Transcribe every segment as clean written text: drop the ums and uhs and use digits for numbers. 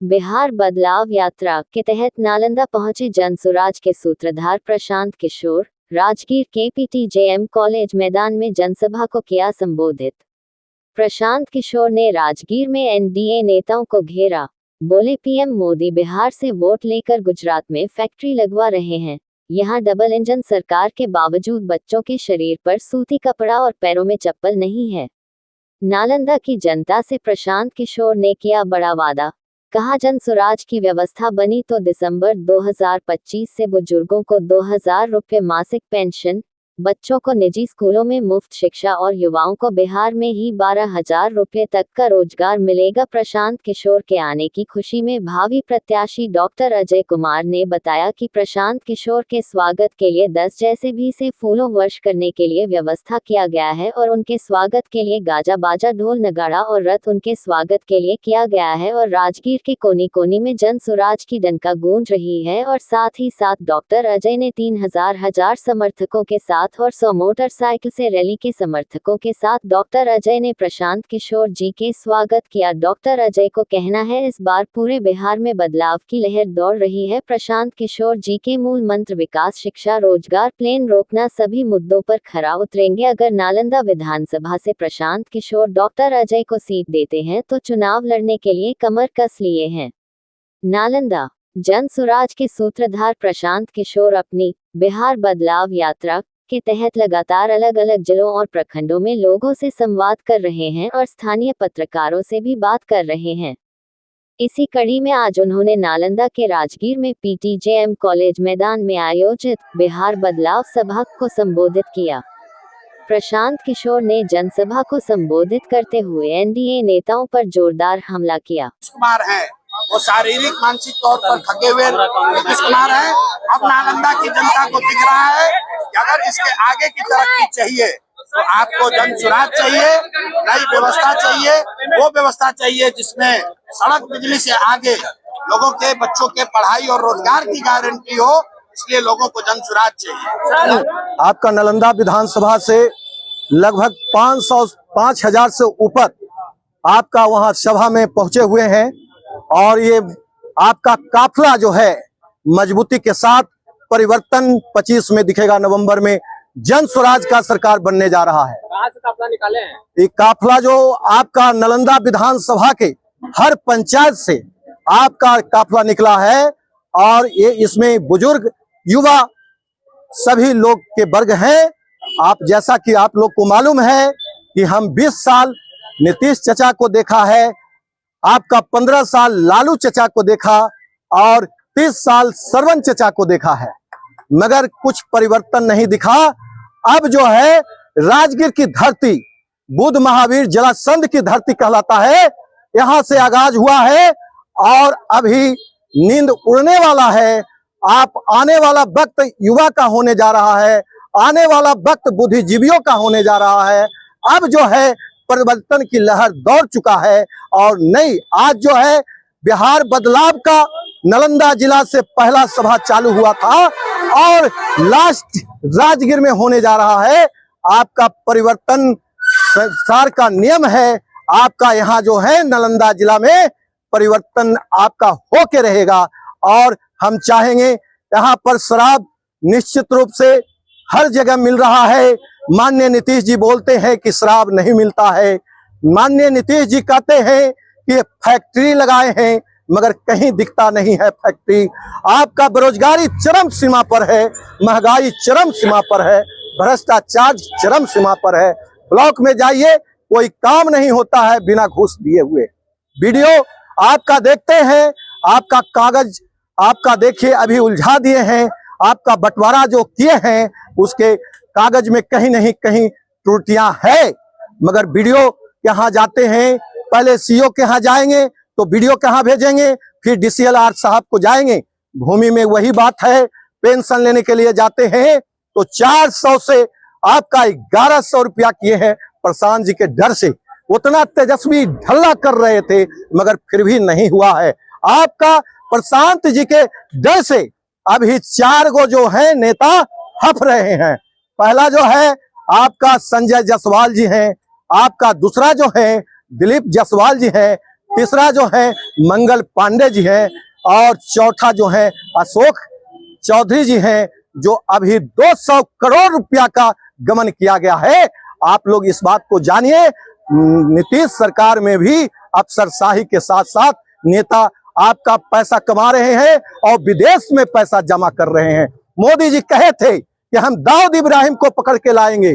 बिहार बदलाव यात्रा के तहत नालंदा पहुंचे जनसुराज के सूत्रधार प्रशांत किशोर। राजगीर के पीटीजेएम कॉलेज मैदान में जनसभा को किया संबोधित। प्रशांत किशोर ने राजगीर में एनडीए नेताओं को घेरा। बोले, पीएम मोदी बिहार से वोट लेकर गुजरात में फैक्ट्री लगवा रहे हैं। यहां डबल इंजन सरकार के बावजूद बच्चों के शरीर पर सूती कपड़ा और पैरों में चप्पल नहीं है। नालंदा की जनता से प्रशांत किशोर ने किया बड़ा वादा। कहा, जनसुराज की व्यवस्था बनी तो दिसंबर 2025 से बुजुर्गों को 2000 रुपये मासिक पेंशन, बच्चों को निजी स्कूलों में मुफ्त शिक्षा और युवाओं को बिहार में ही 12,000 रुपये तक का रोजगार मिलेगा। प्रशांत किशोर के आने की खुशी में भावी प्रत्याशी डॉक्टर अजय कुमार ने बताया कि प्रशांत किशोर के स्वागत के लिए 10 जैसे भी से फूलों वर्ष करने के लिए व्यवस्था किया गया है और उनके स्वागत के लिए गाजा बाजा ढोल नगाड़ा और रथ उनके स्वागत के लिए किया गया है और राजगीर के कोनी कोनी में जनसुराज की डंका गूंज रही है। और साथ ही साथ डॉक्टर अजय ने 3000 समर्थकों के साथ और 100 मोटरसाइकिल से रैली के समर्थकों के साथ डॉक्टर अजय ने प्रशांत किशोर जी के स्वागत किया। डॉक्टर अजय को कहना है, इस बार पूरे बिहार में बदलाव की लहर दौड़ रही है। प्रशांत किशोर जी के मूल मंत्र विकास, शिक्षा, रोजगार, प्लेन रोकना सभी मुद्दों पर खरा उतरेंगे। अगर नालंदा विधानसभा से प्रशांत किशोर डॉक्टर अजय को सीट देते हैं तो चुनाव लड़ने के लिए कमर कस लिए हैं। नालंदा जनसुराज के सूत्रधार प्रशांत किशोर अपनी बिहार बदलाव यात्रा के तहत लगातार अलग अलग जिलों और प्रखंडों में लोगों से संवाद कर रहे हैं और स्थानीय पत्रकारों से भी बात कर रहे हैं। इसी कड़ी में आज उन्होंने नालंदा के राजगीर में पीटीजेएम कॉलेज मैदान में आयोजित बिहार बदलाव सभा को संबोधित किया। प्रशांत किशोर ने जनसभा को संबोधित करते हुए एनडीए नेताओं पर जोरदार हमला किया। वो शारीरिक मानसिक तौर पर थके हुए नीतीश कुमार है। अब नालंदा की जनता को दिख रहा है कि अगर इसके आगे की तरक्की चाहिए तो आपको जनसुराज चाहिए, नई व्यवस्था चाहिए। वो व्यवस्था चाहिए जिसमें सड़क बिजली से आगे लोगों के बच्चों के पढ़ाई और रोजगार की गारंटी हो। इसलिए लोगों को जनसुराज चाहिए। आपका नालंदा विधानसभा से लगभग 5,000 से ऊपर आपका वहां सभा में पहुंचे हुए हैं और ये आपका काफिला जो है मजबूती के साथ परिवर्तन 25 में दिखेगा। नवंबर में जनसुराज का सरकार बनने जा रहा है। कहाँ से काफिला निकाले हैं? ये काफिला जो आपका नालंदा विधानसभा के हर पंचायत से आपका काफिला निकला है और ये इसमें बुजुर्ग, युवा सभी लोग के वर्ग हैं। आप जैसा कि आप लोग को मालूम है कि हम 20 साल नीतीश चचा को देखा है, आपका 15 साल लालू चचा को देखा और 30 साल सरवन चचा को देखा है, मगर कुछ परिवर्तन नहीं दिखा। अब जो है राजगीर की धरती बुद्ध महावीर जलासंध की धरती कहलाता है, यहां से आगाज हुआ है और अभी नींद उड़ने वाला है। आप आने वाला वक्त युवा का होने जा रहा है, आने वाला वक्त बुद्धिजीवियों का होने जा रहा है। अब जो है परिवर्तन की लहर दौड़ चुका है और नई आज जो है बिहार बदलाव का नालंदा जिला से पहला सभा चालू हुआ था और लास्ट राजगीर में होने जा रहा है। आपका परिवर्तन संसार का नियम है। आपका यहाँ जो है नालंदा जिला में परिवर्तन आपका होके रहेगा और हम चाहेंगे यहाँ पर शराब निश्चित रूप से हर जगह मिल रहा है। माननीय नीतीश जी बोलते हैं कि शराब नहीं मिलता है। माननीय नीतीश जी कहते हैं कि फैक्ट्री लगाए हैं, मगर कहीं दिखता नहीं है फैक्ट्री। आपका बेरोजगारी चरम सीमा पर है, महंगाई चरम सीमा पर है, भ्रष्टाचार चरम सीमा पर है। ब्लॉक में जाइए, कोई काम नहीं होता है बिना घूस दिए हुए। वीडियो आपका देखते हैं, आपका कागज आपका देखिए अभी उलझा दिए हैं। आपका बंटवारा जो किए हैं उसके कागज में कहीं नहीं कहीं त्रुटियां है, मगर वीडियो यहाँ जाते हैं, पहले सीओ के यहाँ जाएंगे तो वीडियो कहाँ भेजेंगे, फिर डीसीएलआर साहब को जाएंगे। भूमि में वही बात है, पेंशन लेने के लिए जाते हैं तो 400 से आपका 1100 रुपया किए हैं प्रशांत जी के डर से। उतना तेजस्वी ढल्ला कर रहे थे मगर फिर भी नहीं हुआ है। आपका प्रशांत जी के डर से अभी 4 गो जो है नेता हफ रहे हैं। पहला जो है आपका संजय जायसवाल जी हैं, आपका दूसरा जो है दिलीप जायसवाल जी हैं, तीसरा जो है मंगल पांडे जी हैं, और चौथा जो है अशोक चौधरी जी हैं, जो अभी 200 करोड़ रुपया का गमन किया गया है। आप लोग इस बात को जानिए, नीतीश सरकार में भी अफसरशाही के साथ साथ नेता आपका पैसा कमा रहे हैं और विदेश में पैसा जमा कर रहे हैं। मोदी जी कहे थे कि हम दाऊद इब्राहिम को पकड़ के लाएंगे।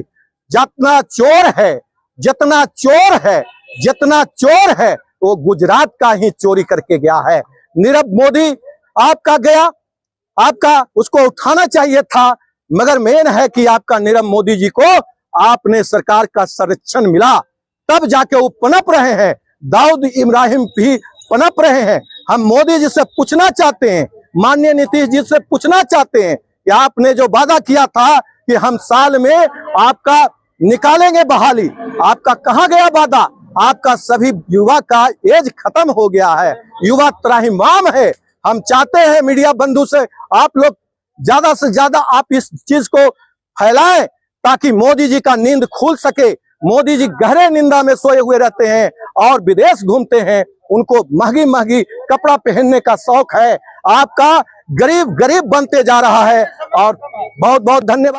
जितना चोर है, जितना चोर है, जितना चोर है, वो गुजरात का ही चोरी करके गया है। नीरव मोदी आपका गया, आपका उसको उठाना चाहिए था, मगर मेन है कि आपका नीरव मोदी जी को आपने सरकार का संरक्षण मिला, तब जाके वो पनप रहे हैं। दाऊद इब्राहिम भी पनप रहे हैं। हम मोदी जी से पूछना चाहते हैं, माननीय नीतीश जी से पूछना चाहते हैं कि आपने जो वादा किया था कि हम साल में आपका निकालेंगे बहाली, आपका कहाँ गया वादा? आपका सभी युवा का एज खत्म हो गया है, युवा त्राहिमाम है। हम चाहते हैं मीडिया बंधु से आप लोग ज्यादा से ज्यादा आप इस चीज को फैलाएं ताकि मोदी जी का नींद खुल सके। मोदी जी गहरे निंदा में सोए हुए रहते हैं और विदेश घूमते हैं, उनको महंगी महंगी कपड़ा पहनने का शौक है। आपका गरीब गरीब बनते जा रहा है। और बहुत बहुत धन्यवाद।